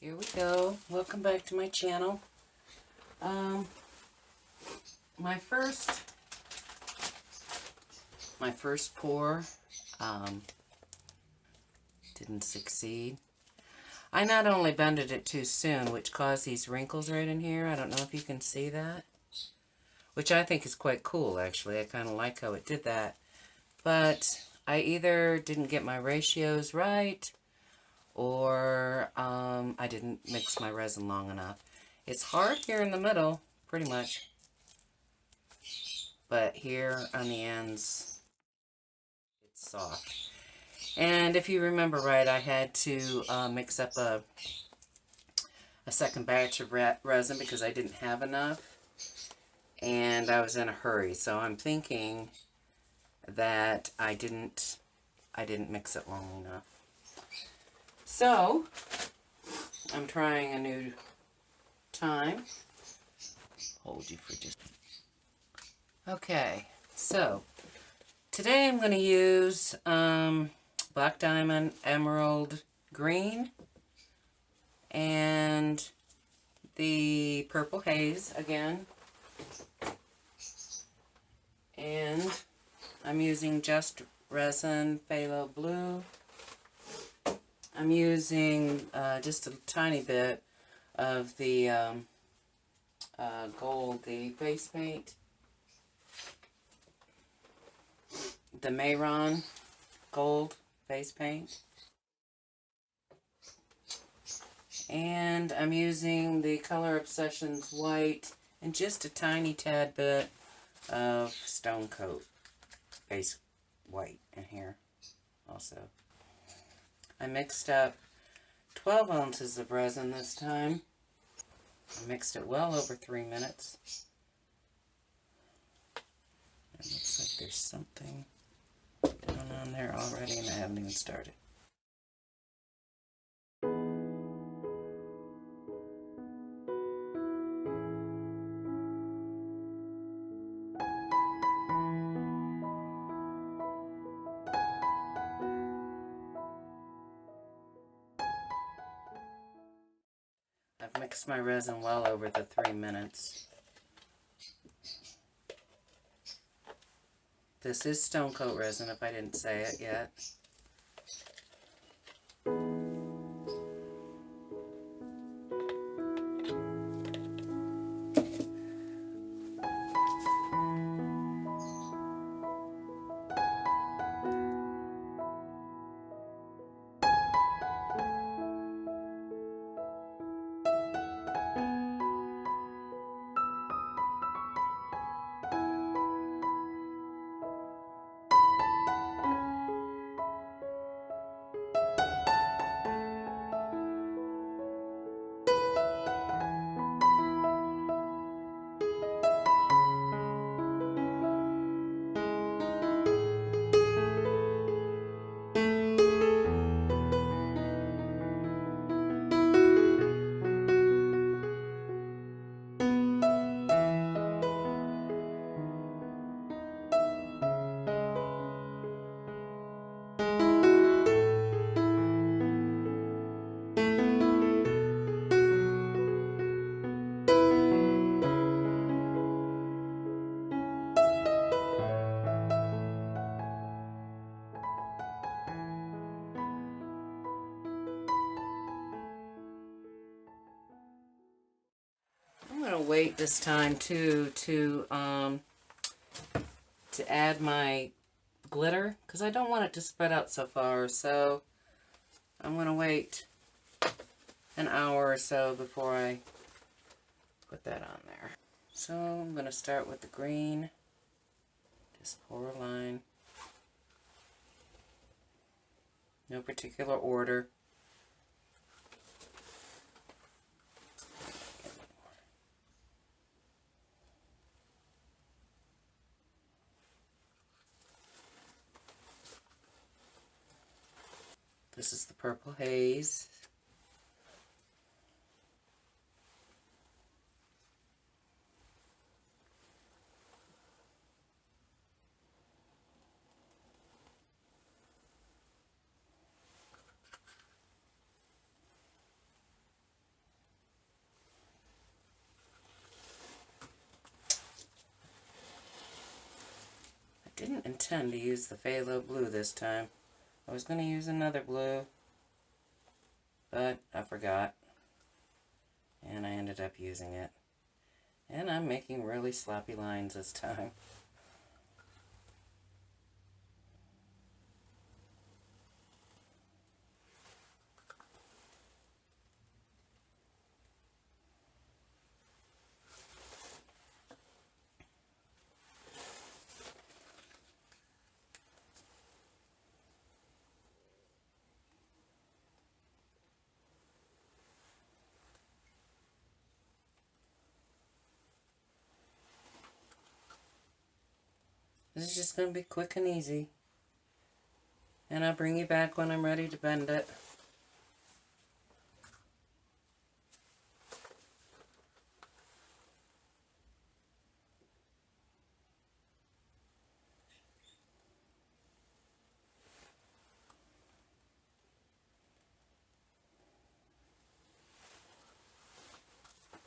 Here we go. Welcome back to my channel. My first pour didn't succeed. I not only bended it too soon, which caused these wrinkles right in here. I don't know if you can see that, which I think is quite cool, actually. I kind of like how it did that. But I either didn't get my ratios right, or I didn't mix my resin long enough. It's hard here in the middle, pretty much. But here on the ends, it's soft. And if you remember right, I had to mix up a second batch of resin because I didn't have enough. And I was in a hurry. So I'm thinking that I didn't mix it long enough. So, I'm trying a new time. Hold you for just... Okay, so, today I'm going to use Black Diamond Emerald Green and the Purple Haze again. And I'm using Just Resin Phthalo Blue. I'm using just a tiny bit of the gold, the face paint, the Mayron gold face paint, and I'm using the Color Obsessions white and just a tiny tad bit of Stone Coat base white in here also. I mixed up 12 ounces of resin this time. I mixed it well over 3 minutes. It looks like there's something going on there already and I haven't even started. I've mixed my resin well over the 3 minutes. This is Stone Coat resin, if I didn't say it yet. I'm going to wait this time too to add my glitter because I don't want it to spread out so far, so I'm going to wait an hour or so before I put that on there. So I'm going to start with the green, just pour a line, no particular order. This is the Purple Haze. didn't intend to use the phthalo blue this time. I was going to use another blue, but I forgot. And I ended up using it. And I'm making really sloppy lines this time. This is just going to be quick and easy. And I'll bring you back when I'm ready to bend it.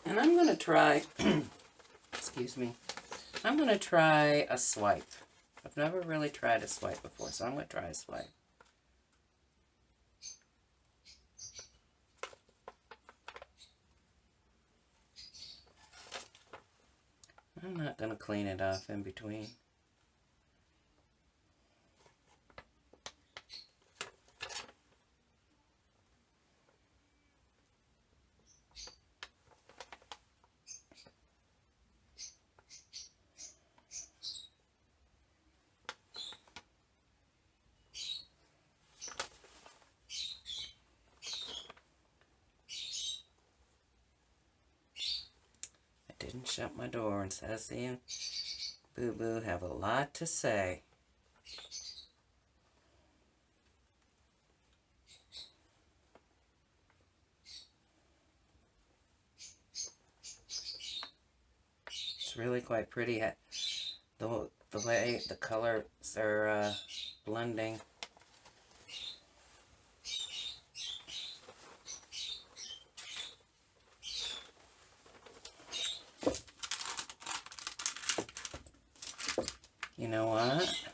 And I'm going to try, excuse me, I'm going to try a swipe. I've never really tried a swipe before, so I'm going to try a swipe. I'm not going to clean it off in between. Didn't shut my door and Sassy and Boo Boo have a lot to say. It's really quite pretty. The way the colors are blending. You know what?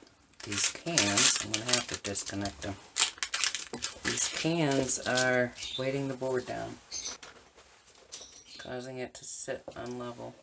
These cans, I'm going to have to disconnect them. These cans are weighting the board down, causing it to sit unlevel.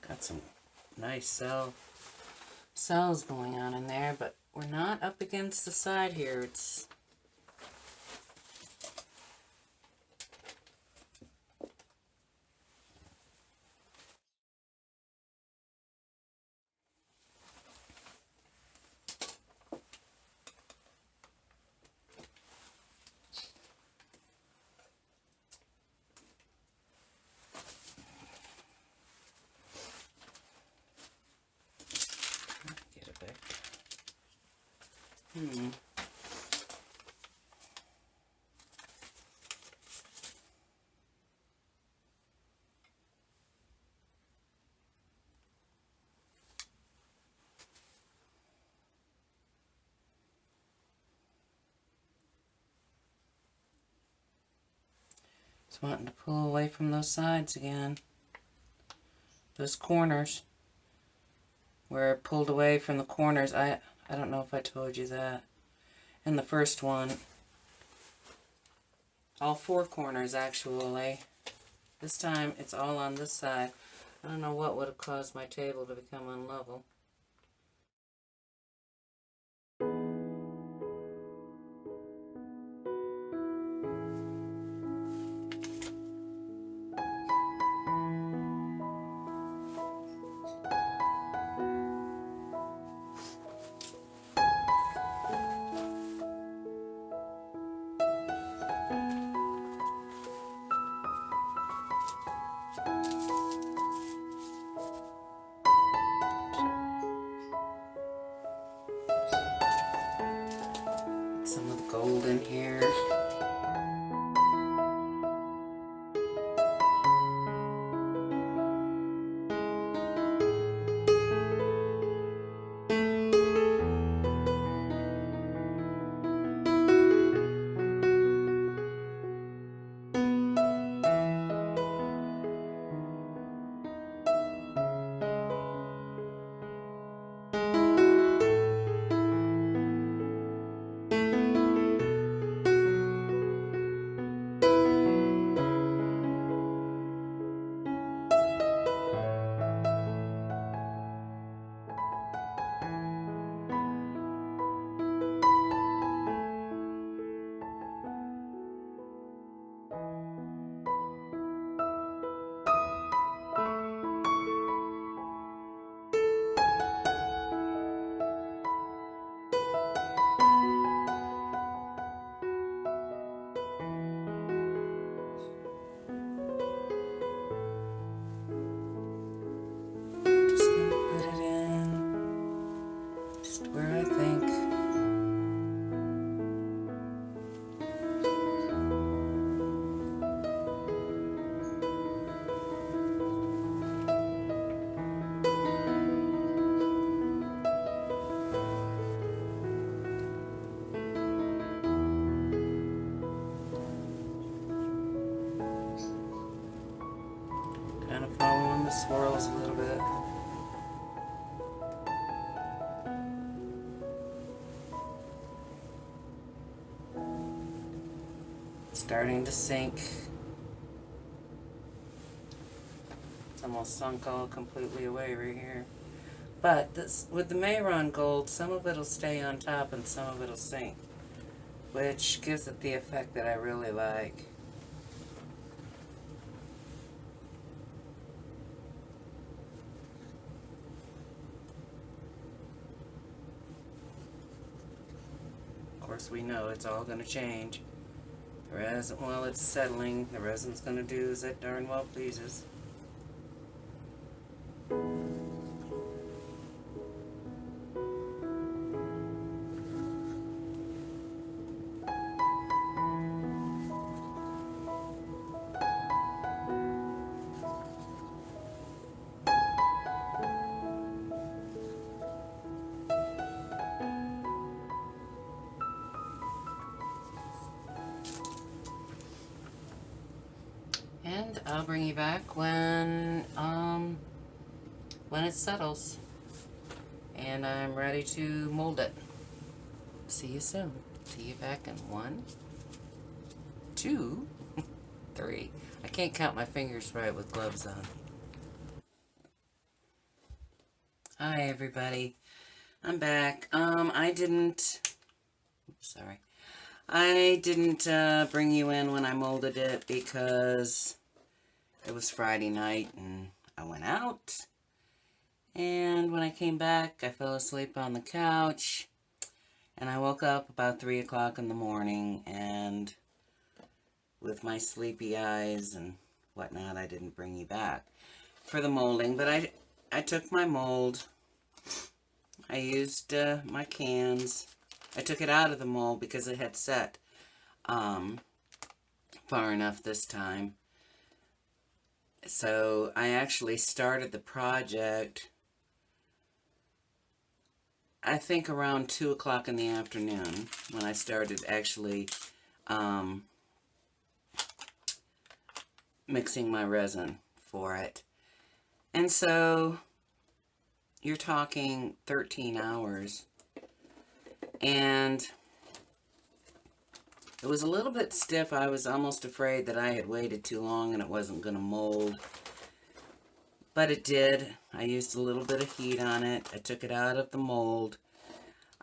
Got some nice cells going on in there, but we're not up against the side here. It's get it back. Just wanting to pull away from those sides again. Those corners. Where it pulled away from the corners. I don't know if I told you that. In the first one. All four corners actually. This time it's all on this side. I don't know what would have caused my table to become unlevel. gold in here. Where I think. Kind of following the swirls a little bit. Starting to sink. It's almost sunk all completely away right here. But this, with the Mayron gold, some of it will stay on top and some of it will sink, which gives it the effect that I really like. Of course, we know it's all going to change. The resin, while it's settling, the resin's going to do as it darn well pleases. And I'll bring you back when it settles and I'm ready to mold it. See you soon. See you back in 1, 2, 3. I can't count my fingers right with gloves on. Hi everybody. I'm back. I didn't bring you in when I molded it because it was Friday night and I went out. And when I came back, I fell asleep on the couch. And I woke up about 3 o'clock in the morning, and with my sleepy eyes and whatnot, I didn't bring you back for the molding. But I took my mold. I used my cans. I took it out of the mold because it had set far enough this time. So I actually started the project, I think around 2 o'clock in the afternoon when I started actually mixing my resin for it. And so you're talking 13 hours. And it was a little bit stiff. I was almost afraid that I had waited too long and it wasn't going to mold. But it did. I used a little bit of heat on it. I took it out of the mold.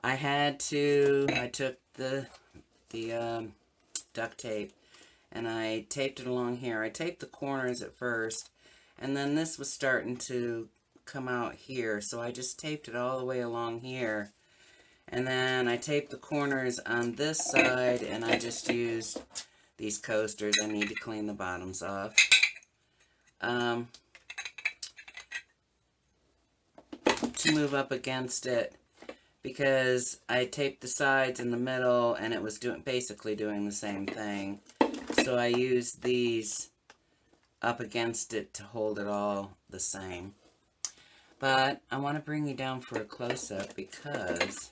I took the duct tape and I taped it along here. I taped the corners at first, and then this was starting to come out here, so I just taped it all the way along here. And then I taped the corners on this side, and I just used these coasters. I need to clean the bottoms off. To move up against it. because I taped the sides in the middle and it was basically doing the same thing. So I used these up against it to hold it all the same. But I want to bring you down for a close-up because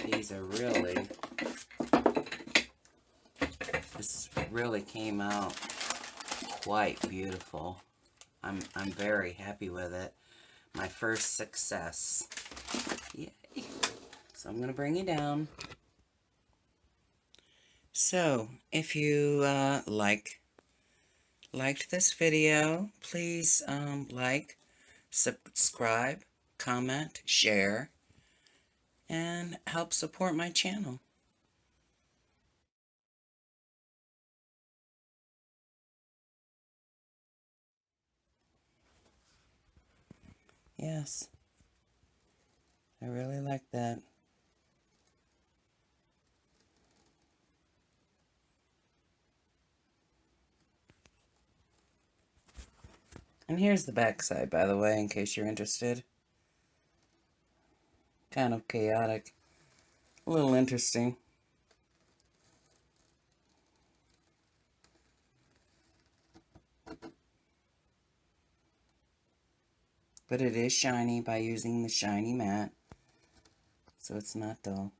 these are really, this really came out quite beautiful. I'm very happy with it. My first success. Yay. So I'm going to bring you down. So if you liked this video, please like, subscribe, comment, share, and help support my channel. Yes, I really like that. And here's the back side, by the way, in case you're interested. Kind of chaotic. A little interesting. But it is shiny by using the shiny matte, so it's not dull.